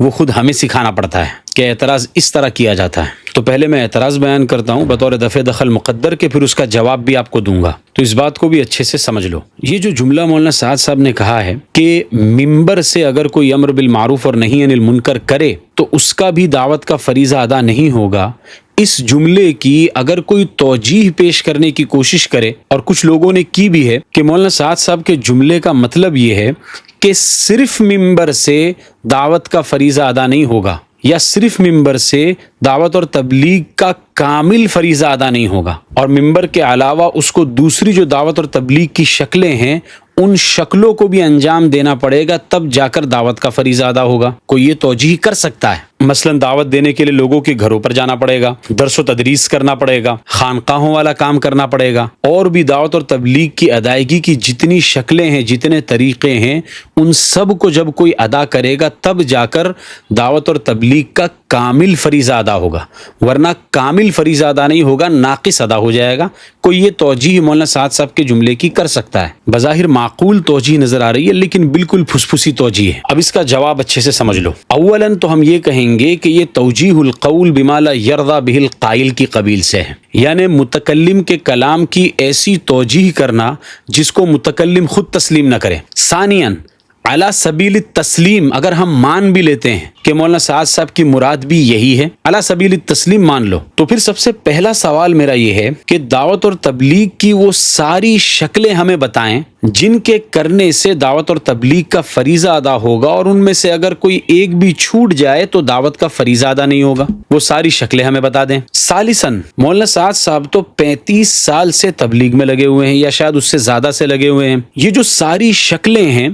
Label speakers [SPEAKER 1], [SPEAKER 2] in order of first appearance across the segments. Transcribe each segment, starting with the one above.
[SPEAKER 1] وہ خود ہمیں سکھانا پڑتا ہے کہ اعتراض اس طرح کیا جاتا ہے. تو پہلے میں اعتراض بیان کرتا ہوں بطور دفع دخل مقدر کے، پھر اس کا جواب بھی آپ کو دوں گا، تو اس بات کو بھی اچھے سے سمجھ لو. یہ جو جملہ مولانا سعد صاحب نے کہا ہے کہ ممبر سے اگر کوئی امر بالمعروف اور نہی عن المنکر کرے تو اس کا بھی دعوت کا فریضہ ادا نہیں ہوگا، اس جملے کی اگر کوئی توجیہ پیش کرنے کی کوشش کرے، اور کچھ لوگوں نے کی بھی ہے، کہ مولانا سعد صاحب کے جملے کا مطلب یہ ہے کہ صرف ممبر سے دعوت کا فریضہ ادا نہیں ہوگا، یا صرف ممبر سے دعوت اور تبلیغ کا کامل فریضہ ادا نہیں ہوگا، اور ممبر کے علاوہ اس کو دوسری جو دعوت اور تبلیغ کی شکلیں ہیں ان شکلوں کو بھی انجام دینا پڑے گا، تب جا کر دعوت کا فریضہ ادا ہوگا. کوئی یہ توجیہ کر سکتا ہے؟ مثلا دعوت دینے کے لیے لوگوں کے گھروں پر جانا پڑے گا، درس و تدریس کرنا پڑے گا، خانقاہوں والا کام کرنا پڑے گا، اور بھی دعوت اور تبلیغ کی ادائیگی کی جتنی شکلیں ہیں، جتنے طریقے ہیں، ان سب کو جب کوئی ادا کرے گا تب جا کر دعوت اور تبلیغ کا کامل فریضہ ادا ہوگا، ورنہ کامل فریضہ ادا نہیں ہوگا، ناقص ادا ہو جائے گا. کوئی یہ توجیہ مولانا سعد صاحب کے جملے کی کر سکتا ہے، بظاہر معقول توجیہ نظر آ رہی ہے لیکن بالکل پھسپھسی توجیہ ہے. اب اس کا جواب اچھے سے سمجھ لو. اولاً تو ہم یہ کہیں گے کہ یہ توجیہ القول بما لا یرضی بہ القائل کی قبیل سے ہے، یعنی متکلم کے کلام کی ایسی توجیہ کرنا جس کو متکلم خود تسلیم نہ کرے. ثانیاً علی سبیل التسلیم، اگر ہم مان بھی لیتے ہیں کہ مولانا سعد صاحب کی مراد بھی یہی ہے، علی سبیل التسلیم مان لو، تو پھر سب سے پہلا سوال میرا یہ ہے کہ دعوت اور تبلیغ کی وہ ساری شکلیں ہمیں بتائیں جن کے کرنے سے دعوت اور تبلیغ کا فریضہ ادا ہوگا، اور ان میں سے اگر کوئی ایک بھی چھوٹ جائے تو دعوت کا فریضہ ادا نہیں ہوگا. وہ ساری شکلیں ہمیں بتا دیں. ثالثاً مولانا سعد صاحب تو 35 سال سے تبلیغ میں لگے ہوئے ہیں، یا شاید اس سے زیادہ سے لگے ہوئے ہیں. یہ جو ساری شکلیں ہیں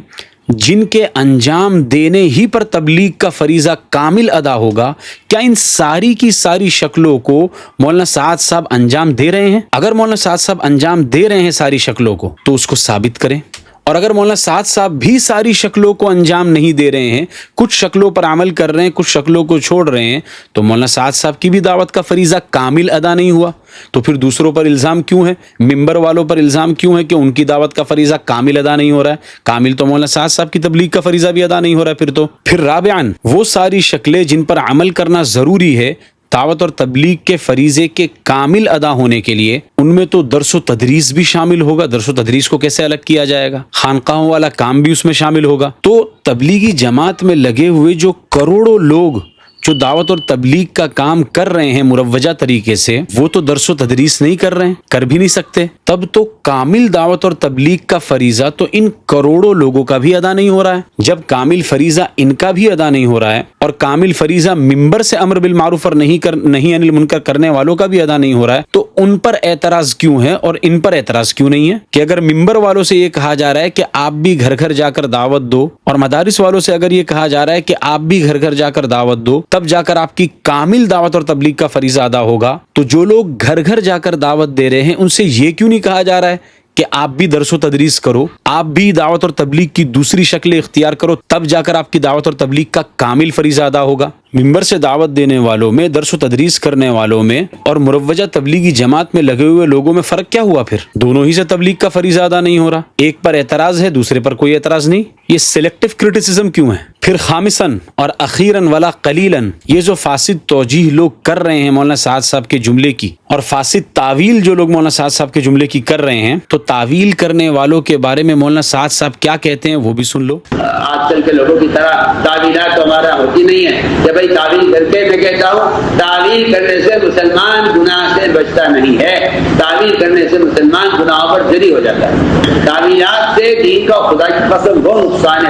[SPEAKER 1] جن کے انجام دینے ہی پر تبلیغ کا فریضہ کامل ادا ہوگا، کیا ان ساری کی ساری شکلوں کو مولانا سعد صاحب انجام دے رہے ہیں؟ اگر مولانا سعد صاحب انجام دے رہے ہیں ساری شکلوں کو تو اس کو ثابت کریں، اور اگر مولانا سعد صاحب بھی ساری شکلوں کو انجام نہیں دے رہے ہیں، کچھ شکلوں پر عمل کر رہے ہیں، کچھ شکلوں کو چھوڑ رہے ہیں، تو مولانا سعد صاحب کی بھی دعوت کا فریضہ کامل ادا نہیں ہوا. تو پھر دوسروں پر الزام کیوں ہے، ممبر والوں پر الزام کیوں ہے کہ ان کی دعوت کا فریضہ کامل ادا نہیں ہو رہا ہے؟ کامل تو مولانا سعد صاحب کی تبلیغ کا فریضہ بھی ادا نہیں ہو رہا ہے. پھر رابعاً وہ ساری شکلیں جن پر عمل کرنا ضروری ہے دعوت اور تبلیغ کے فریضے کے کامل ادا ہونے کے لیے، ان میں تو درس و تدریس بھی شامل ہوگا. درس و تدریس کو کیسے الگ کیا جائے گا؟ خانقاہوں والا کام بھی اس میں شامل ہوگا. تو تبلیغی جماعت میں لگے ہوئے جو کروڑوں لوگ جو دعوت اور تبلیغ کا کام کر رہے ہیں مروجہ طریقے سے، وہ تو درس و تدریس نہیں کر رہے ہیں، کر بھی نہیں سکتے. تب تو کامل دعوت اور تبلیغ کا فریضہ تو ان کروڑوں لوگوں کا بھی ادا نہیں ہو رہا ہے. جب کامل فریضہ ان کا بھی ادا نہیں ہو رہا ہے، اور کامل فریضہ ممبر سے امر بالمعروف اور نہی عن المنکر کرنے والوں کا بھی ادا نہیں ہو رہا ہے، تو ان پر اعتراض کیوں ہے اور ان پر اعتراض کیوں نہیں ہے؟ کہ اگر ممبر والوں سے یہ کہا جا رہا ہے کہ آپ بھی گھر گھر جا کر دعوت دو، اور مدارس والوں سے اگر یہ کہا جا رہا ہے کہ آپ بھی گھر گھر جا کر دعوت دو، تب جا کر آپ کی کامل دعوت اور تبلیغ کا فریضہ ادا ہوگا، تو جو لوگ گھر گھر جا کر دعوت دے رہے ہیں ان سے یہ کیوں نہیں کہا جا رہا ہے کہ آپ بھی درس و تدریس کرو، آپ بھی دعوت اور تبلیغ کی دوسری شکلیں اختیار کرو، تب جا کر آپ کی دعوت اور تبلیغ کا کامل فریضہ ادا ہوگا؟ ممبر سے دعوت دینے والوں میں، درس و تدریس کرنے والوں میں اور مروجہ تبلیغی جماعت میں لگے ہوئے لوگوں میں فرق کیا ہوا؟ پھر دونوں ہی سے تبلیغ کا فریضہ ادا نہیں ہو رہا، ایک پر اعتراض ہے دوسرے پر کوئی اعتراض نہیں. یہ سلیکٹو کرٹیسزم کیوں ہے؟ پھر خامساً اور اخیراً ولا قلیلاً، یہ جو فاسد توجیہ لوگ کر رہے ہیں مولانا سعد صاحب کے جملے کی، اور فاسد تعویل جو لوگ مولانا سعد صاحب کے جملے کی کر رہے ہیں، تو تعویل کرنے والوں کے بارے میں مولانا سعد صاحب کیا کہتے ہیں وہ بھی سن لو.
[SPEAKER 2] آج کل کے لوگوں کی طرح تعویلات تو ہمارا ہوتی نہیں ہے کہ بھائی تعویل کر کے، میں کہتا ہوں تعویل کرنے سے مسلمان گناہ سے بچتا نہیں ہے، تعویل کرنے سے مسلمان گناہوں پر جری ہو جاتا ہے. تعویلات سے دین کا خدا کی قسم وہ نقصان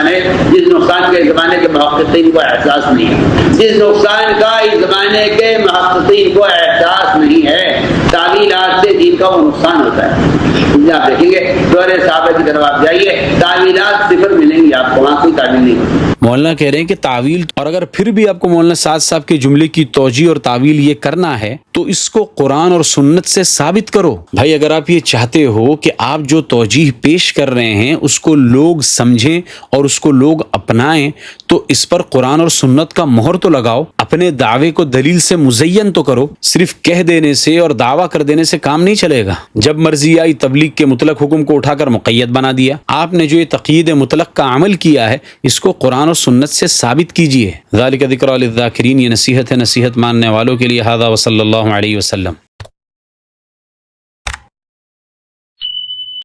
[SPEAKER 2] ہے جس نقصان کے زمانے کے محققین کو احساس نہیں ہے، جس نقصان کا اس زمانے کے محققین کو احساس نہیں ہے. تعویلات سے دین کا وہ نقصان ہوتا ہے. آپ دیکھیں گے دور صحابہ کی طرف آپ جائیے، تعویلات صفر ملیں گی آپ کو، وہاں کوئی تعویل نہیں ہوتی.
[SPEAKER 1] مولانا کہہ رہے ہیں کہ تعویل، اور اگر پھر بھی آپ کو مولانا سعد صاحب کے جملے کی توجیہ اور تعویل یہ کرنا ہے تو اس کو قرآن اور سنت سے ثابت کرو. بھائی اگر آپ یہ چاہتے ہو کہ آپ جو توجیہ پیش کر رہے ہیں اس کو لوگ سمجھیں اور اس کو لوگ اپنائیں، تو اس پر قرآن اور سنت کا مہر تو لگاؤ، اپنے دعوے کو دلیل سے مزین تو کرو. صرف کہہ دینے سے اور دعویٰ کر دینے سے کام نہیں چلے گا. جب مرضی آئی تبلیغ کے مطلق حکم کو اٹھا کر مقید بنا دیا. آپ نے جو یہ تقیید مطلق کا عمل کیا ہے اس کو قرآن اور سنت سے ثابت کیجیے. ذالک ذکری للذاکرین، یہ نصیحت ہے نصیحت ماننے والوں کے لیے. ھذا وصلی اللہ علیہ وسلم.